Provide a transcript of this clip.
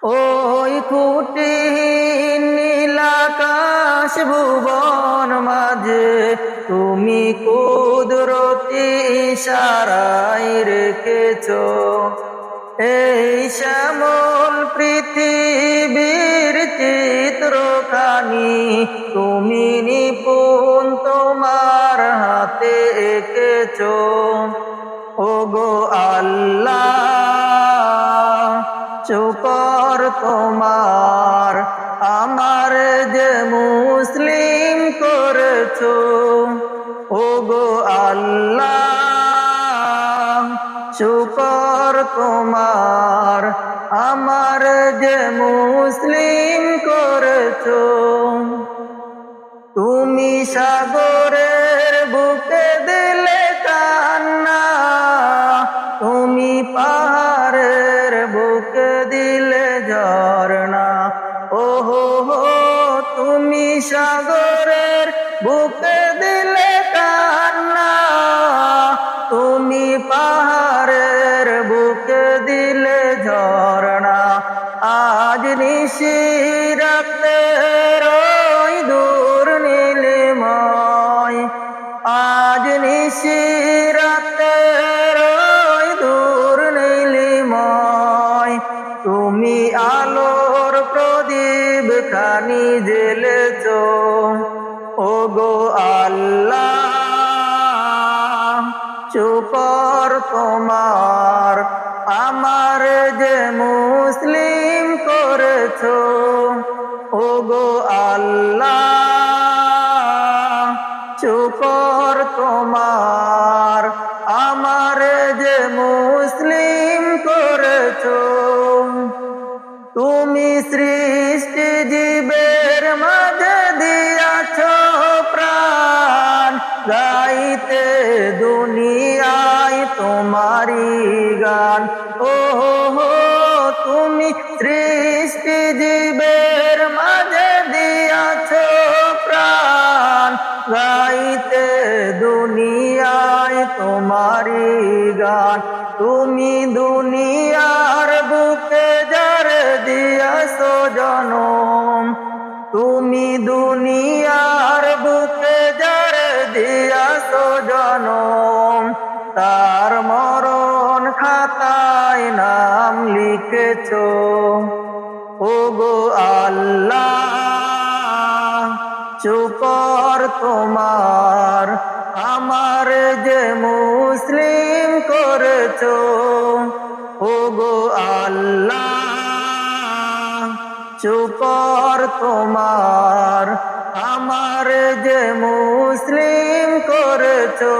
ওই কুটিহীন নীলাকাশ ভুবন মাঝে তুমি কুদরতি ইশারায় রেখেছো এই শ্যামল পৃথিবীর চিত্রখানি তুমি নিপুণ তোমার হাতে এঁকেছো। ওগো আল্লাহ শুকর তোমার আমার যে মুসলিম করেছো। ওগো আল্লাহ শুকর তোমার আমার যে মুসলিম করেছো। তুমি সাগরের বুকে দিলে কান্না, তুমি পাহাড়ের বুকে দিলে ঝরনা। ওহো হো তুমি সাগরের বুকে দিলে কান্না, তুমি পাহাড়ের বুকে দিলে ঝরনা। আজ নিশিরাতে রই দূর নীলিমায়, আজ নিশিরাতে রই দূর নীলিমায়, তুমি আলোর প্রদীপ খানি জ্বেলেছো। ওগো আল্লাহ শুকর তোমার আমার যে মুসলিম করেছো। ওগো আল্লাহ শুকর তোমার আমার যে মুসলিম করেছো। তুমি সৃষ্টি জীবের মাঝে দিয়াছো প্রাণ, গাইতে দুনিয়ায় তোমারি গান। ওহো তুমি সৃষ্টি জীবের মাঝে দিয়াছো প্রাণ, গাইতে দুনিয়ায় তোমারি গান। তুমি দুনিয়ার বুকে যারে দিয়াছো জনম, তুমি দুনিয়ার বুকে যারে দিয়াছো জনম, তার মরণ খাতায় নাম লিখেছো। ওগো আল্লাহ শুকর তোমার আমার যে মুসলিম করেছো। ওগো আল্লাহ শুকর তোমার আমার যে মুসলিম করেছো।